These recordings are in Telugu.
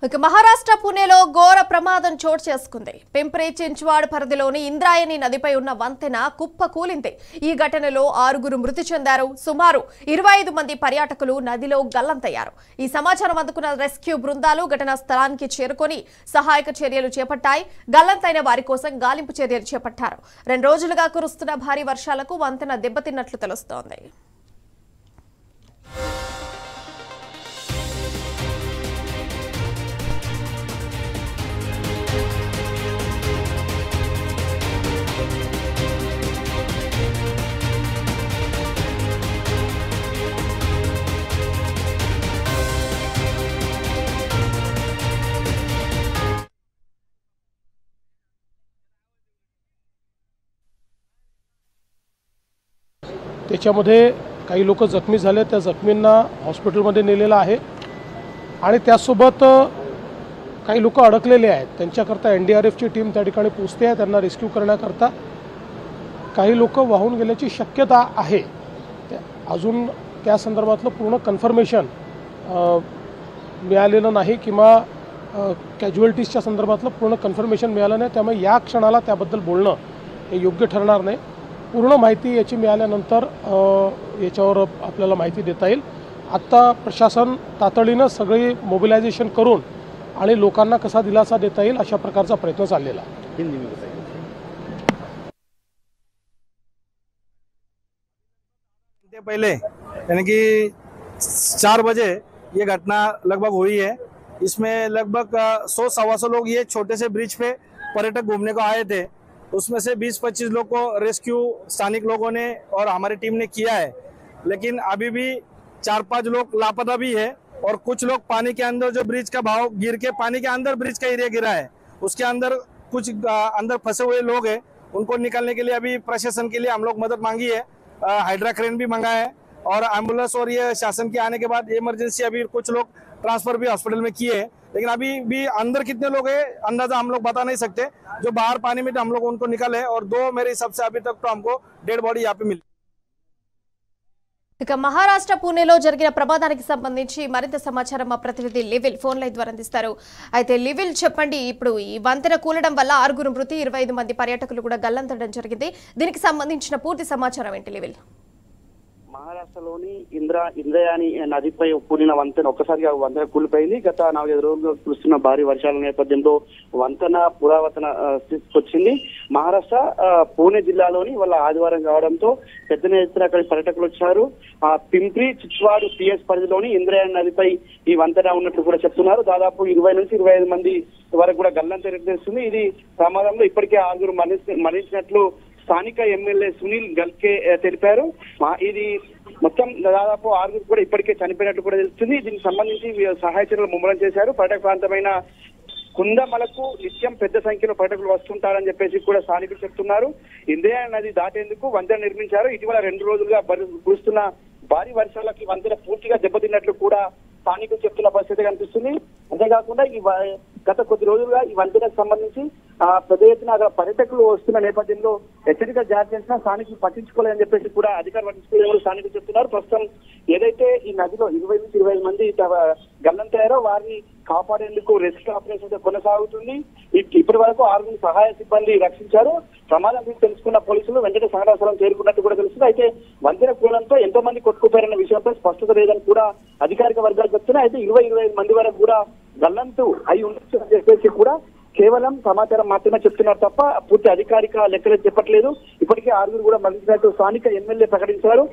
ఇక మహారాష్ట్ర పుణేలో ఘోర ప్రమాదం చోటు చేసుకుంది. పింప్రి చించ్వాడ్ పరిధిలోని ఇంద్రాయణి నదిపై ఉన్న వంతెన కుప్ప కూలింది. ఈ ఘటనలో 6 మృతి చెందారు. సుమారు 25 మంది పర్యాటకులు నదిలో గల్లంతయ్యారు. ఈ సమాచారం అందుకున్న రెస్క్యూ బృందాలు ఘటనా స్థలానికి చేరుకొని సహాయక చర్యలు చేపట్టాయి. గల్లంతైన వారి కోసం గాలింపు చర్యలు చేపట్టారు. 2 రోజులుగా కురుస్తున్న భారీ వర్షాలకు వంతెన దెబ్బతిన్నట్లు తెలుస్తోంది. त्याच्यामध्ये काही लोक जखमी झाले. त्या जखमींना हॉस्पिटलमध्ये नेलेलं आहे आणि त्यासोबत काही लोक अडकलेले आहेत. त्यांच्याकरता एनडीआरएफची टीम त्या ठिकाणी पोहोचते आहे. त्यांना रेस्क्यू करण्याकरता काही लोक वाहून गेल्याची शक्यता आहे. अजून त्या संदर्भातलं पूर्ण कन्फर्मेशन मिळालेलं नाही किंवा कॅज्युअल्टीजच्या संदर्भातलं पूर्ण कन्फर्मेशन मिळालं नाही. त्यामुळे या क्षणाला त्याबद्दल बोलणं हे योग्य ठरणार नाही. पूर्ण माहिती याची मिळाल्यानंतर याच्यावर आपल्याला माहिती देता येईल. आत्ता प्रशासन तातडीनं सगळी मोबिलायझेशन करून आणि लोकांना कसा दिलासा देता येईल अशा प्रकारचा प्रयत्न चाललेला आहे. पहले यानी कि 4 बजे ये घटना लगभग हुई है. इसमें लगभग 100-125 लोग ये छोटे से ब्रिज पे पर्यटक घूमने को आए थे. उसमें से 20-25 लोग को रेस्क्यू स्थानिक लोगों ने और हमारी टीम ने किया है. लेकिन अभी भी 4-5 लोग लापता भी है और कुछ लोग पानी के अंदर, जो ब्रिज का भाव गिर के पानी के अंदर ब्रिज का एरिया गिरा है उसके अंदर कुछ अंदर फंसे हुए लोग हैं. उनको निकालने के लिए अभी प्रशासन के लिए हम लोग मदद मांगी है. हाइड्रा क्रेन भी मंगाया है और एम्बुलेंस और ये शासन के आने के बाद इमरजेंसी अभी कुछ लोग ट्रांसफर भी हॉस्पिटल में किए हैं. लेकिन अभी भी अंदर कितने लोग हैं अंदाजा हम लोग बता नहीं सकते. जो बाहर पानी में हम लोग उनको निकाले और 2 मेरे हिसाब से अभी तक तो हमको डेड बॉडी यहाँ पे मिली. ఇక మహారాష్ట్ర పుణేలో జరిగిన ప్రమాదానికి సంబంధించి మరింత సమాచారం మా ప్రతినిధి లివిల్ ఫోన్ లైన్ ద్వారా అందిస్తారు. అయితే లివిల్ చెప్పండి, ఇప్పుడు ఈ వంతెన కూలడం వల్ల 6 మృతి 25 మంది పర్యాటకులు కూడా గల్లంతడం జరిగింది. దీనికి సంబంధించిన పూర్తి సమాచారం ఏంటి లివిల్? మహారాష్ట్రలోని ఇంద్రాయణి నదిపై కూలిన వంతెన ఒక్కసారిగా వంతెన కూలిపోయింది. గత 4-5 రోజులుగా కురుస్తున్న భారీ వర్షాల నేపథ్యంలో వంతెన పురావతన స్థితికి వచ్చింది. మహారాష్ట్ర పూణే జిల్లాలోని వాళ్ళ ఆదివారం కావడంతో పెద్ద ఎత్తున అక్కడి పర్యాటకులు వచ్చారు. పింప్రి చించ్వాడ్ పిఎస్ పరిధిలోని ఇంద్రాయణి నదిపై ఈ వంతెన ఉన్నట్లు కూడా చెప్తున్నారు. దాదాపు 20 నుంచి 25 మంది వరకు కూడా గల్లంతైనట్లు తెలుస్తుంది. ఇది ప్రమాదంలో ఇప్పటికే 6 మరణించినట్లు స్థానిక ఎమ్మెల్యే సునీల్ గల్కే తెలిపారు. ఇది మొత్తం దాదాపు 6 కూడా ఇప్పటికే చనిపోయినట్లు కూడా తెలుస్తుంది. దీనికి సంబంధించి సహాయ చర్యలు ముమ్మరం చేశారు. పర్యాటక ప్రాంతమైన కుందమలకు నిత్యం పెద్ద సంఖ్యలో పర్యాటకులు వస్తుంటారని చెప్పేసి కూడా స్థానికులు చెప్తున్నారు. ఇంద్రాయణి నది దాటేందుకు వంతెన నిర్మించారు. ఇటీవల 2 రోజులుగా కురుస్తున్న భారీ వర్షాలకి వంతెన పూర్తిగా దెబ్బతిన్నట్లు కూడా స్థానికులు చెప్తున్న పరిస్థితి కనిపిస్తుంది. అంతేకాకుండా గత కొద్ది రోజులుగా ఈ వంతెనకు సంబంధించి పెద్ద ఎత్తున పర్యాటకులు వస్తున్న నేపథ్యంలో హెచ్చరికలు జారీ చేసినా స్థానికులు పట్టించుకోలేదని చెప్పేసి కూడా అధికారులు పట్టించుకోలేదని స్థానికులు చెప్తున్నారు. ప్రస్తుతం ఏదైతే ఈ నదిలో 20 నుంచి 25 మంది గల్లంతయ్యారో వారిని కాపాడేందుకు రెస్క్యూ ఆపరేషన్ కొనసాగుతుంది. ఇప్పటి వరకు 6 సహాయ సిబ్బంది రక్షించారు. ప్రమాదం గురించి తెలుసుకున్న పోలీసులు వెంటనే సంఘటనా స్థలం చేరుకున్నట్టు కూడా తెలుస్తుంది. అయితే వంతెన కూలంతో ఎంతో మంది కొట్టుకుపోయారన్న విషయంపై స్పష్టత లేదని కూడా అధికారిక వర్గాలు చెప్తున్నాయి. అయితే 20-25 మంది వరకు కూడా గల్లంతు అయి ఉండొచ్చు అని చెప్పేసి కూడా కేవలం సమాచారం మాత్రమే చెప్తున్నారు తప్ప పూర్తి అధికారిక లెక్కలు చెప్పట్లేదు. ఇప్పటికే 6 కూడా మరణించినట్టు స్థానిక ఎమ్మెల్యే ప్రకటించారు.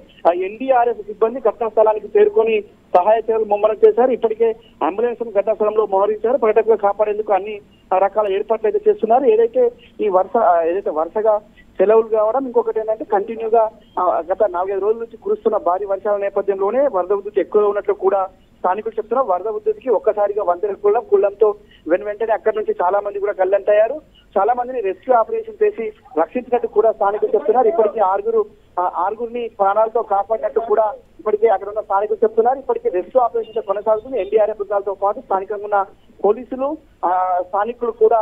ఎన్డీఆర్ఎఫ్ సిబ్బంది ఘటనా స్థలానికి చేరుకొని సహాయ చర్యలు ముమ్మరం చేశారు. ఇప్పటికే అంబులెన్స్ ఘటనా స్థలంలో మోహరించారు. పర్యాటకులు కాపాడేందుకు అన్ని రకాల ఏర్పాట్లు అయితే చేస్తున్నారు. ఏదైతే వరుసగా సెలవులు కావడం, ఇంకొకటి ఏంటంటే కంటిన్యూగా గత 4-5 రోజుల నుంచి కురుస్తున్న భారీ వర్షాల నేపథ్యంలోనే వరద ఉధృతి ఎక్కువగా ఉన్నట్లు కూడా స్థానికులు చెప్తున్నారు. వరద ఉధృతికి ఒక్కసారిగా వంతెన కూలడంతో వెంటనే అక్కడి నుంచి చాలా మంది కూడా గల్లంతయ్యారు. చాలా మందిని రెస్క్యూ ఆపరేషన్ చేసి రక్షించినట్టు కూడా స్థానికులు చెప్తున్నారు. ఇప్పటికీ 6 ప్రాణాలతో కాపాడినట్టు కూడా ఇప్పటికే అక్కడ ఉన్న స్థానికులు చెప్తున్నారు. ఇప్పటికే రెస్క్యూ ఆపరేషన్ కొనసాగుతుంది. ఎన్డీఆర్ఎఫ్ బృందాలతో పాటు స్థానికంగా ఉన్న పోలీసులు స్థానికులు కూడా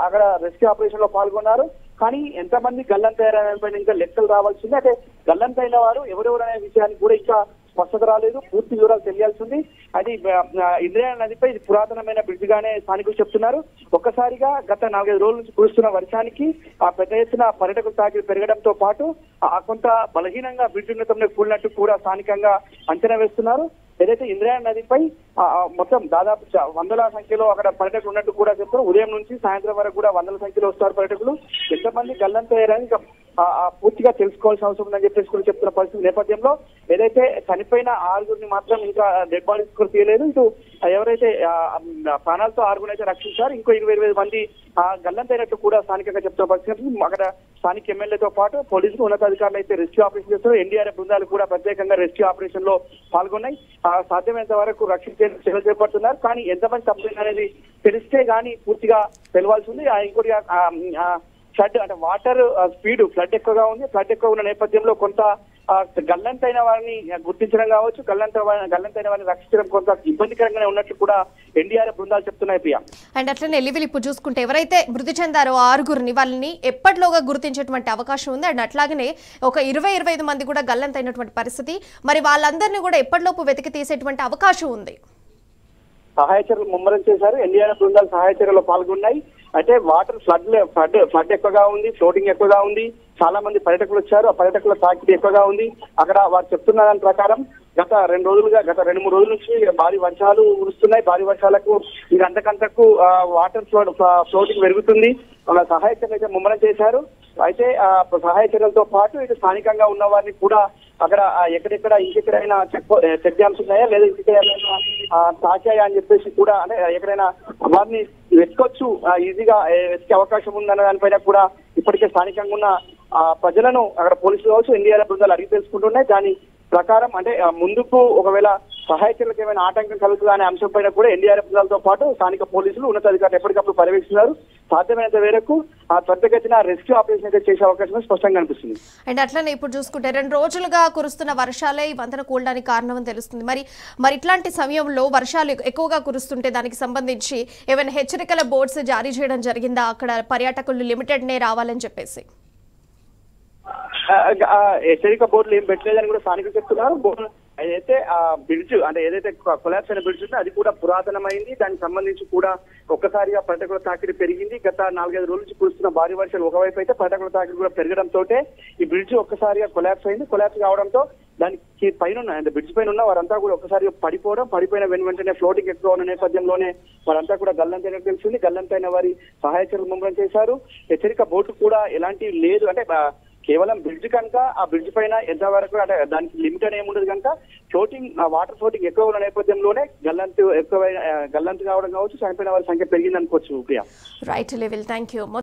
అక్కడ రెస్క్యూ ఆపరేషన్ లో పాల్గొన్నారు. కానీ ఎంతమంది గల్లంతయ్యారనే ఇంకా లెక్కలు రావాల్సింది. అంటే గల్లంతైన వారు ఎవరెవరు అనే విషయాన్ని కూడా ఇంకా స్పష్టత రాలేదు. పూర్తి వివరాలు తెలియాల్సింది. అది ఇంద్రాయణి నదిపై ఇది పురాతనమైన బ్రిడ్జ్ గానే స్థానికులు చెప్తున్నారు. ఒక్కసారిగా గత 4-5 రోజుల నుంచి కురుస్తున్న వర్షానికి ఆ పెద్ద ఎత్తున పర్యాటకుల తాకిడి పెరగడంతో పాటు కొంత బలహీనంగా బ్రిడ్జ్ ఉన్నతంలో కూలినట్టు కూడా స్థానికంగా అంచనా వేస్తున్నారు. ఏదైతే ఇంద్రాయణి నదిపై మొత్తం దాదాపు వందల సంఖ్యలో అక్కడ పర్యాటకులు ఉన్నట్టు కూడా చెప్తారు. ఉదయం నుంచి సాయంత్రం వరకు కూడా వందల సంఖ్యలో వస్తారు పర్యాటకులు. ఎంతమంది గల్లంతయ్యారని పూర్తిగా తెలుసుకోవాల్సిన అవసరం ఉందని చెప్పేసి కూడా చెప్తున్న పరిస్థితి నేపథ్యంలో ఏదైతే చనిపోయిన 6గురిని మాత్రం ఇంకా డెడ్ బాడీస్ కూడా తీయలేదు. ఇటు ఎవరైతే ప్రాణాలతో 6గురిని అయితే రక్షించారు, ఇంకో 20-25 మంది గల్లంతైనట్టు కూడా స్థానికంగా చెప్తున్న పరిస్థితి. అక్కడ స్థానిక ఎమ్మెల్యేతో పాటు పోలీసులు ఉన్నతాధికారులు అయితే రెస్క్యూ ఆపరేషన్ చేస్తారు. ఎన్డీఆర్ఎఫ్ బృందాలు కూడా ప్రత్యేకంగా రెస్క్యూ ఆపరేషన్ లో పాల్గొన్నాయి. సాధ్యమైనంత వరకు రక్షించే చర్యలు చేపడుతున్నారు. కానీ ఎంతమంది తప్పింది అనేది తెలిస్తే గానీ పూర్తిగా తెలవాల్సి ఉంది. ఇంకోటి ఫ్లడ్ అంటే వాటర్ స్పీడ్ ఫ్లడ్ ఎక్కువగా ఉంది. ఫ్లడ్ ఎక్కువ ఉన్న నేపథ్యంలో కొంత గల్లంతైన వారిని గుర్తించడం కావచ్చు, గల్లంతైన వారిని రక్షించడం కొంత ఇబ్బందికరంగానే ఉన్నట్లు కూడా ఎన్డీఆర్ఎఫ్ బృందాలు చెప్తున్నాయి ప్రియా. అండ్ అట్లనే ఇప్పుడు చూసుకుంటే ఎవరైతే మృతి చెందారో 6గురిని వాళ్ళని ఎప్పటిలోగా గుర్తించేటువంటి అవకాశం ఉంది. అండ్ అట్లాగనే ఒక 20-25 మంది కూడా గల్లంతైనటువంటి పరిస్థితి. మరి వాళ్ళందరినీ కూడా ఎప్పటిలోపు వెతికి తీసేటువంటి అవకాశం ఉంది. సహాయ చర్యలు ముమ్మరం చేశారు. ఎన్డీఆర్ఎఫ్ బృందాలు సహాయ చర్యలో పాల్గొన్నాయి. అయితే వాటర్ ఫ్లడ్ ఎక్కువగా ఉంది, ఫ్లోటింగ్ ఎక్కువగా ఉంది. చాలా మంది పర్యాటకులు వచ్చారు. ఆ పర్యాటకుల తాకిడి ఎక్కువగా ఉంది. అక్కడ వారు చెప్తున్న దాని ప్రకారం గత 2-3 రోజుల నుంచి భారీ వర్షాలు కురుస్తున్నాయి. భారీ వర్షాలకు ఇది అంతకంతకు వాటర్ ఫ్లోటింగ్ పెరుగుతుంది. అలా సహాయ చర్యలు అయితే ముమ్మరం చేశారు. అయితే సహాయ చర్యలతో పాటు ఇటు స్థానికంగా ఉన్న వారిని కూడా అక్కడ ఎక్కడెక్కడ ఇంకెక్కడైనా చెక్ డ్యామ్స్ ఉన్నాయా లేదా ఇంకెక్కడైనా తాకాయా అని చెప్పేసి కూడా అంటే ఎక్కడైనా వారిని వెతకొచ్చు, ఈజీగా వెతికే అవకాశం ఉందన్న దానిపైన కూడా ఇప్పటికే స్థానికంగా ఉన్న ప్రజలను అక్కడ పోలీసులు కావచ్చు, ఎన్డీఆర్ఎఫ్ బృందాలు అడిగి తెలుసుకుంటున్నాయి. దాని ప్రకారం అంటే ముందుకు ఒకవేళ సహాయ చర్యలకు ఏమైనా ఆటంకం కలుగుతుందా అనే అంశం పైన కూడా ఎన్డీఆర్ఎఫ్ బృందాలతో పాటు స్థానిక పోలీసులు ఉన్నతాధికారులు ఎప్పటికప్పుడు పర్యవేక్షిస్తున్నారు. సాధ్యమైనంత మేరకు త్వరితగతిన రెస్క్యూ ఆపరేషన్ అయితే చేసే అవకాశం స్పష్టంగా కనిపిస్తుంది. అండ్ అట్లనే ఇప్పుడు చూసుకుంటే 2 రోజులుగా కురుస్తున్న వర్షాలే ఈ వంతెన కూలడానికి కారణం అని తెలుస్తుంది. మరి ఇట్లాంటి సమయంలో వర్షాలు ఎక్కువగా కురుస్తుంటే దానికి సంబంధించి ఏమైనా హెచ్చరికల బోర్డ్స్ జారీ చేయడం జరిగిందా? అక్కడ పర్యాటకులు లిమిటెడ్నే రావాలని చెప్పేసి హెచ్చరిక బోర్డులు ఏం పెట్టలేదని కూడా స్థానికులు చెప్తున్నారు. అయితే ఆ బ్రిడ్జ్ అంటే ఏదైతే కొలాప్స్ అయిన బ్రిడ్జ్ ఉందో అది కూడా పురాతనమైంది. దానికి సంబంధించి కూడా ఒక్కసారిగా పర్యాటకుల తాకిడి పెరిగింది. గత 4-5 రోజుల నుంచి కురుస్తున్న భారీ వర్షాలు ఒకవైపు అయితే పర్యాటకుల తాకిడి కూడా పెరగడంతో ఈ బ్రిడ్జ్ ఒక్కసారిగా కొలాప్స్ అయింది. కొలాప్స్ కావడంతో దానికి పైన అంటే బ్రిడ్జ్ పైన ఉన్న వారంతా కూడా ఒక్కసారిగా పడిపోయిన వెంటనే ఫ్లోటింగ్ ఎక్కువ ఉన్న నేపథ్యంలోనే వారంతా కూడా గల్లంతైనట్టు తెలిసింది. గల్లంతైన వారి సహాయ చర్యలు ముమ్మరం చేశారు. హెచ్చరిక బోర్డు కూడా ఎలాంటి లేదు. అంటే కేవలం బ్రిడ్జ్ కనుక ఆ బ్రిడ్జ్ పైన ఎంతవరకు అంటే దానికి లిమిటెడ్ ఏముండదు కనుక వాటర్ ఫ్లోటింగ్ ఎక్కువ ఉన్న నేపథ్యంలోనే గల్లంతు కావడం కావచ్చు, చనిపోయిన వారి సంఖ్య పెరిగింది అనుకోవచ్చు Priya. Right level. Thank you.